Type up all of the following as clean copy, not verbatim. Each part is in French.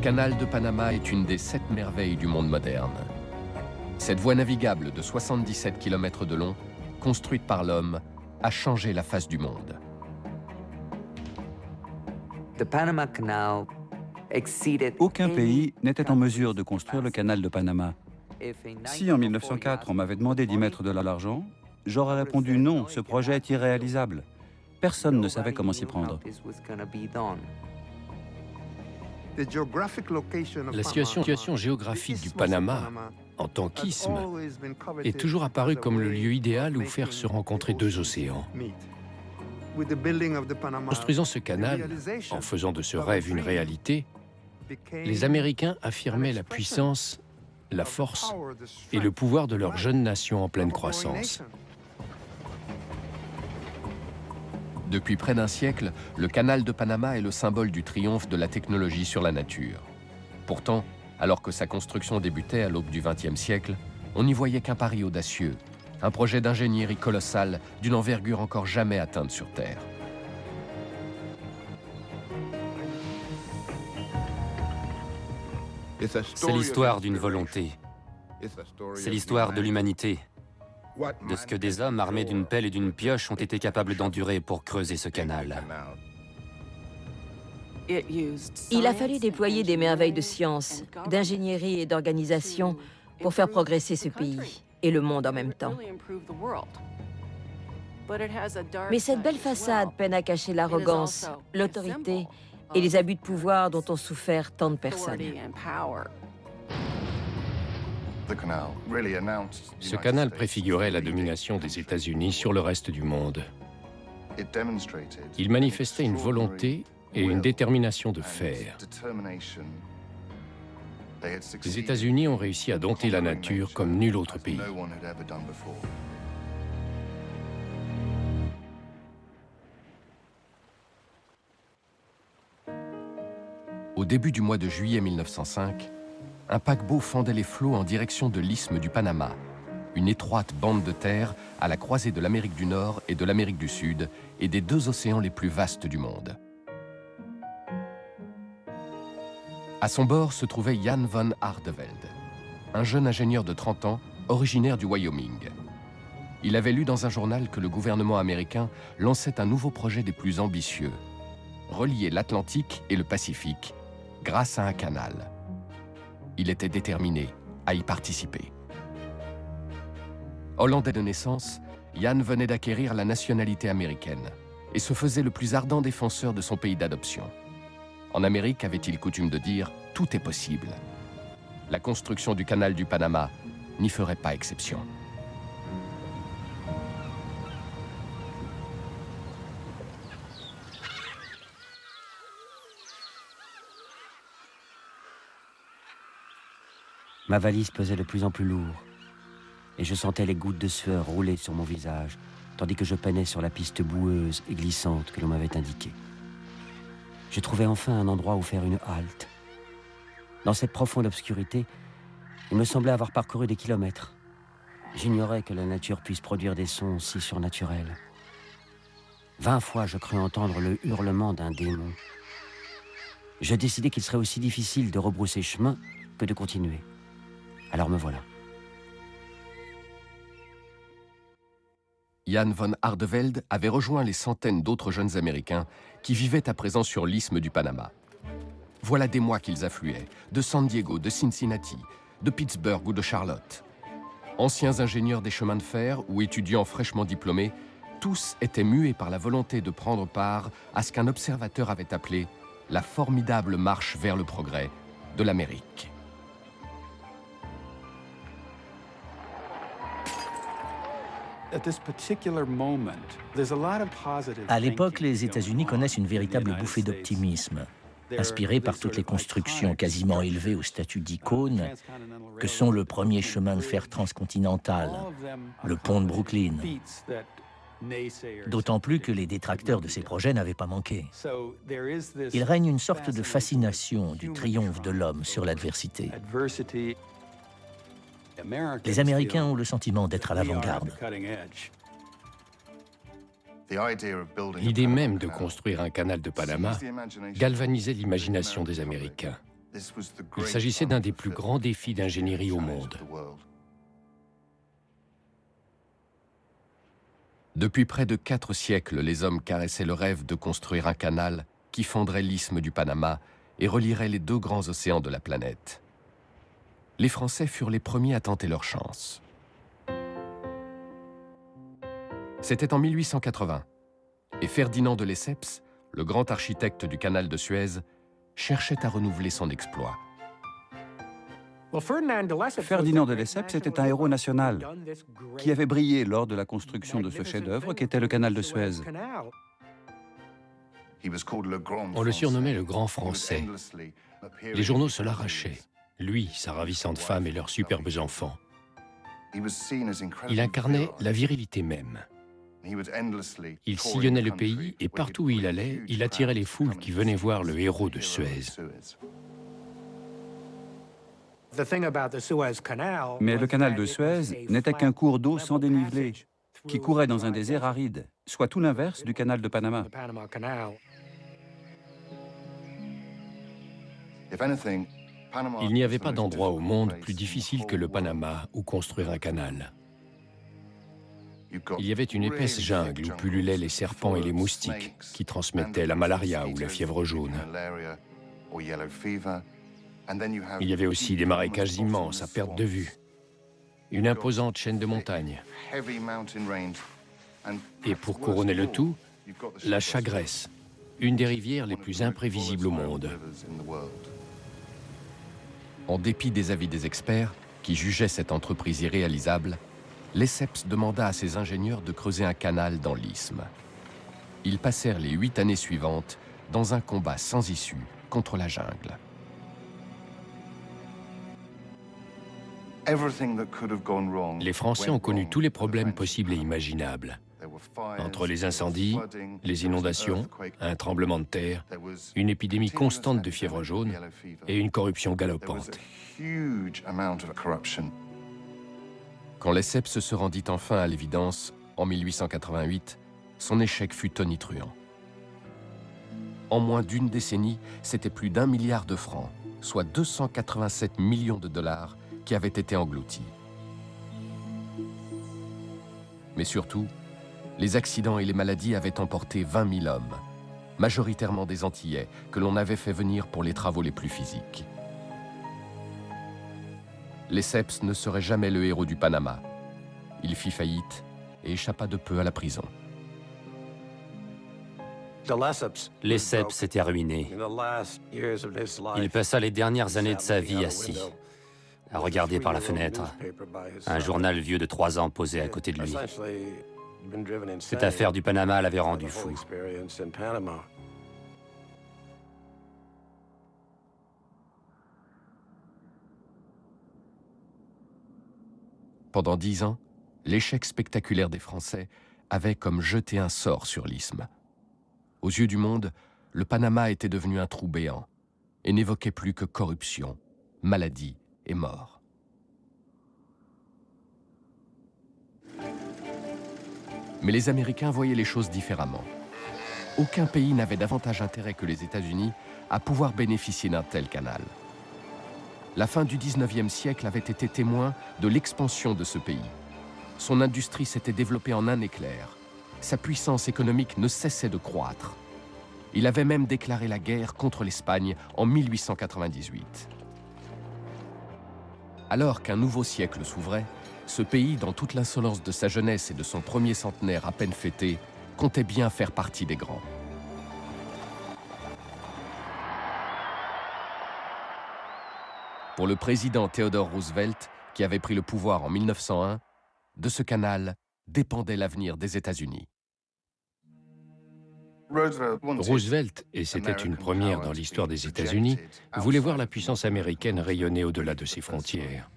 canal de Panama est une des 7 merveilles du monde moderne. Cette voie navigable de 77 km de long, construite par l'homme, a changé la face du monde. Aucun pays n'était en mesure de construire le canal de Panama. Si en 1904 on m'avait demandé d'y mettre de l'argent, j'aurais répondu non, ce projet est irréalisable. Personne ne savait comment s'y prendre. La situation géographique du Panama, en tant qu'isthme, est toujours apparue comme le lieu idéal où faire se rencontrer deux océans. Construisant ce canal, en faisant de ce rêve une réalité, les Américains affirmaient la puissance, la force et le pouvoir de leur jeune nation en pleine croissance. Depuis près d'un siècle, le canal de Panama est le symbole du triomphe de la technologie sur la nature. Pourtant, alors que sa construction débutait à l'aube du XXe siècle, on n'y voyait qu'un pari audacieux, un projet d'ingénierie colossal d'une envergure encore jamais atteinte sur Terre. C'est l'histoire d'une volonté. C'est l'histoire de l'humanité, de ce que des hommes armés d'une pelle et d'une pioche ont été capables d'endurer pour creuser ce canal. Il a fallu déployer des merveilles de science, d'ingénierie et d'organisation pour faire progresser ce pays et le monde en même temps. Mais cette belle façade peine à cacher l'arrogance, l'autorité et les abus de pouvoir dont ont souffert tant de personnes. Ce canal préfigurait la domination des États-Unis sur le reste du monde. Il manifestait une volonté et une détermination de faire. Les États-Unis ont réussi à dompter la nature comme nul autre pays. Au début du mois de juillet 1905, un paquebot fendait les flots en direction de l'isthme du Panama, une étroite bande de terre à la croisée de l'Amérique du Nord et de l'Amérique du Sud et des deux océans les plus vastes du monde. À son bord se trouvait Jan von Hardevelde, un jeune ingénieur de 30 ans, originaire du Wyoming. Il avait lu dans un journal que le gouvernement américain lançait un nouveau projet des plus ambitieux, relier l'Atlantique et le Pacifique grâce à un canal. Il était déterminé à y participer. Hollandais de naissance, Jan venait d'acquérir la nationalité américaine et se faisait le plus ardent défenseur de son pays d'adoption. En Amérique, avait-il coutume de dire, tout est possible. La construction du canal du Panama n'y ferait pas exception. Ma valise pesait de plus en plus lourd, et je sentais les gouttes de sueur rouler sur mon visage, tandis que je peinais sur la piste boueuse et glissante que l'on m'avait indiquée. Je trouvais enfin un endroit où faire une halte. Dans cette profonde obscurité, il me semblait avoir parcouru des kilomètres. J'ignorais que la nature puisse produire des sons si surnaturels. 20 fois, je crus entendre le hurlement d'un démon. Je décidai qu'il serait aussi difficile de rebrousser chemin que de continuer. Alors me voilà. Jan von Hardevelde avait rejoint les centaines d'autres jeunes Américains qui vivaient à présent sur l'isthme du Panama. Voilà des mois qu'ils affluaient, de San Diego, de Cincinnati, de Pittsburgh ou de Charlotte. Anciens ingénieurs des chemins de fer ou étudiants fraîchement diplômés, tous étaient muets par la volonté de prendre part à ce qu'un observateur avait appelé la formidable marche vers le progrès de l'Amérique. À l'époque, les États-Unis connaissent une véritable bouffée d'optimisme, inspirée par toutes les constructions quasiment élevées au statut d'icône, que sont le premier chemin de fer transcontinental, le pont de Brooklyn. D'autant plus que les détracteurs de ces projets n'avaient pas manqué. Il règne une sorte de fascination du triomphe de l'homme sur l'adversité. Les Américains ont le sentiment d'être à l'avant-garde. L'idée même de construire un canal de Panama galvanisait l'imagination des Américains. Il s'agissait d'un des plus grands défis d'ingénierie au monde. Depuis près de 4 siècles, les hommes caressaient le rêve de construire un canal qui fonderait l'isthme du Panama et relierait les 2 grands océans de la planète. Les Français furent les premiers à tenter leur chance. C'était en 1880, et Ferdinand de Lesseps, le grand architecte du canal de Suez, cherchait à renouveler son exploit. Ferdinand de Lesseps était un héros national qui avait brillé lors de la construction de ce chef-d'œuvre qu'était le canal de Suez. On le surnommait le Grand Français. Les journaux se l'arrachaient. Lui, sa ravissante femme et leurs superbes enfants. Il incarnait la virilité même. Il sillonnait le pays et partout où il allait, il attirait les foules qui venaient voir le héros de Suez. Mais le canal de Suez n'était qu'un cours d'eau sans dénivelé, qui courait dans un désert aride, soit tout l'inverse du canal de Panama. Il n'y avait pas d'endroit au monde plus difficile que le Panama où construire un canal. Il y avait une épaisse jungle où pullulaient les serpents et les moustiques qui transmettaient la malaria ou la fièvre jaune. Il y avait aussi des marécages immenses à perte de vue, une imposante chaîne de montagnes. Et pour couronner le tout, la Chagresse, une des rivières les plus imprévisibles au monde. En dépit des avis des experts, qui jugeaient cette entreprise irréalisable, Lesseps demanda à ses ingénieurs de creuser un canal dans l'isthme. Ils passèrent les 8 années suivantes dans un combat sans issue contre la jungle. Les Français ont connu tous les problèmes possibles et imaginables. Entre les incendies, les inondations, un tremblement de terre, une épidémie constante de fièvre jaune et une corruption galopante. Quand Lesseps se rendit enfin à l'évidence, en 1888, son échec fut tonitruant. En moins d'une décennie, c'était plus d'1 milliard de francs, soit 287 millions de dollars, qui avaient été engloutis. Mais surtout, les accidents et les maladies avaient emporté 20 000 hommes, majoritairement des Antillais, que l'on avait fait venir pour les travaux les plus physiques. Lesseps ne serait jamais le héros du Panama. Il fit faillite et échappa de peu à la prison. Lesseps était ruiné. Il passa les dernières années de sa vie assis, à regarder par la fenêtre, un journal vieux de 3 ans posé à côté de lui. Cette affaire du Panama l'avait rendu fou. Pendant 10 ans, l'échec spectaculaire des Français avait comme jeté un sort sur l'isthme. Aux yeux du monde, le Panama était devenu un trou béant et n'évoquait plus que corruption, maladie et mort. Mais les Américains voyaient les choses différemment. Aucun pays n'avait davantage intérêt que les États-Unis à pouvoir bénéficier d'un tel canal. La fin du 19e siècle avait été témoin de l'expansion de ce pays. Son industrie s'était développée en un éclair. Sa puissance économique ne cessait de croître. Il avait même déclaré la guerre contre l'Espagne en 1898. Alors qu'un nouveau siècle s'ouvrait, ce pays, dans toute l'insolence de sa jeunesse et de son premier centenaire à peine fêté, comptait bien faire partie des grands. Pour le président Theodore Roosevelt, qui avait pris le pouvoir en 1901, de ce canal dépendait l'avenir des États-Unis. Roosevelt, et c'était une première dans l'histoire des États-Unis, voulait voir la puissance américaine rayonner au-delà de ses frontières.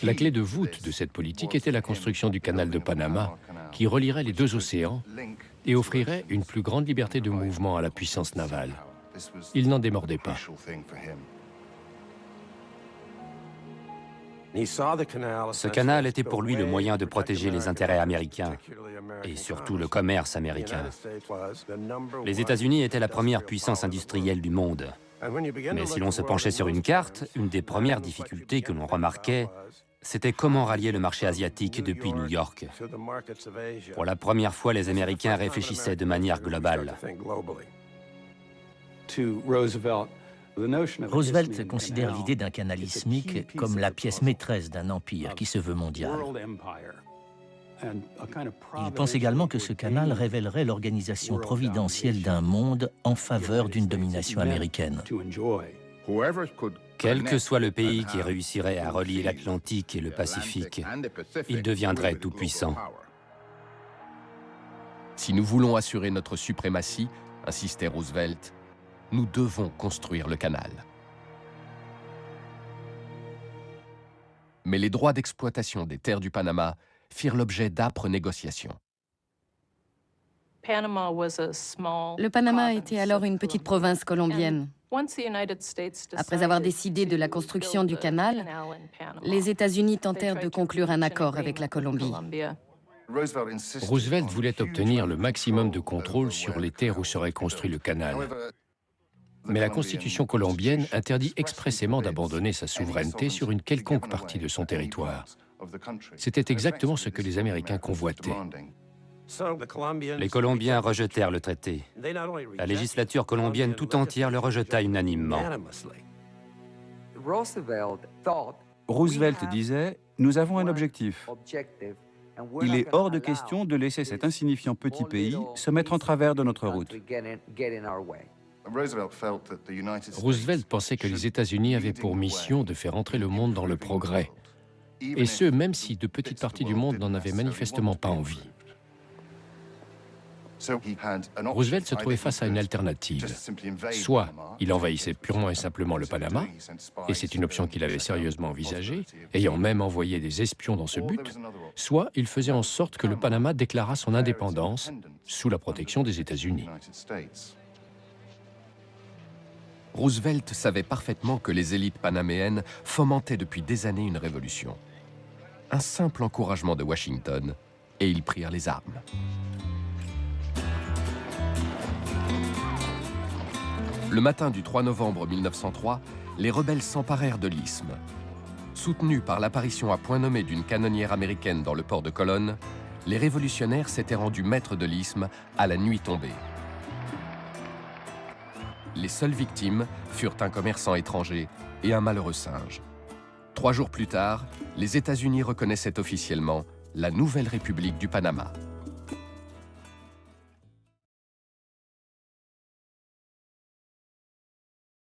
La clé de voûte de cette politique était la construction du canal de Panama, qui relierait les 2 océans et offrirait une plus grande liberté de mouvement à la puissance navale. Il n'en démordait pas. Ce canal était pour lui le moyen de protéger les intérêts américains et surtout le commerce américain. Les États-Unis étaient la première puissance industrielle du monde. Mais si l'on se penchait sur une carte, une des premières difficultés que l'on remarquait, c'était comment rallier le marché asiatique depuis New York. Pour la première fois, les Américains réfléchissaient de manière globale. Roosevelt considère l'idée d'un canal isthmique comme la pièce maîtresse d'un empire qui se veut mondial. Il pense également que ce canal révélerait l'organisation providentielle d'un monde en faveur d'une domination américaine. Quel que soit le pays qui réussirait à relier l'Atlantique et le Pacifique, il deviendrait tout-puissant. Si nous voulons assurer notre suprématie, insistait Roosevelt, nous devons construire le canal. Mais les droits d'exploitation des terres du Panama firent l'objet d'âpres négociations. Le Panama était alors une petite province colombienne. Après avoir décidé de la construction du canal, les États-Unis tentèrent de conclure un accord avec la Colombie. Roosevelt voulait obtenir le maximum de contrôle sur les terres où serait construit le canal. Mais la Constitution colombienne interdit expressément d'abandonner sa souveraineté sur une quelconque partie de son territoire. C'était exactement ce que les Américains convoitaient. Les Colombiens rejetèrent le traité. La législature colombienne tout entière le rejeta unanimement. Roosevelt disait « Nous avons un objectif. Il est hors de question de laisser cet insignifiant petit pays se mettre en travers de notre route. » Roosevelt pensait que les États-Unis avaient pour mission de faire entrer le monde dans le progrès, et ce, même si de petites parties du monde n'en avaient manifestement pas envie. Roosevelt se trouvait face à une alternative. Soit il envahissait purement et simplement le Panama, et c'est une option qu'il avait sérieusement envisagée, ayant même envoyé des espions dans ce but, soit il faisait en sorte que le Panama déclarât son indépendance sous la protection des États-Unis. Roosevelt savait parfaitement que les élites panaméennes fomentaient depuis des années une révolution. Un simple encouragement de Washington, et ils prirent les armes. Le matin du 3 novembre 1903, les rebelles s'emparèrent de l'isthme. Soutenus par l'apparition à point nommé d'une canonnière américaine dans le port de Colonne, les révolutionnaires s'étaient rendus maîtres de l'isthme à la nuit tombée. Les seules victimes furent un commerçant étranger et un malheureux singe. 3 jours plus tard, les États-Unis reconnaissaient officiellement la Nouvelle République du Panama.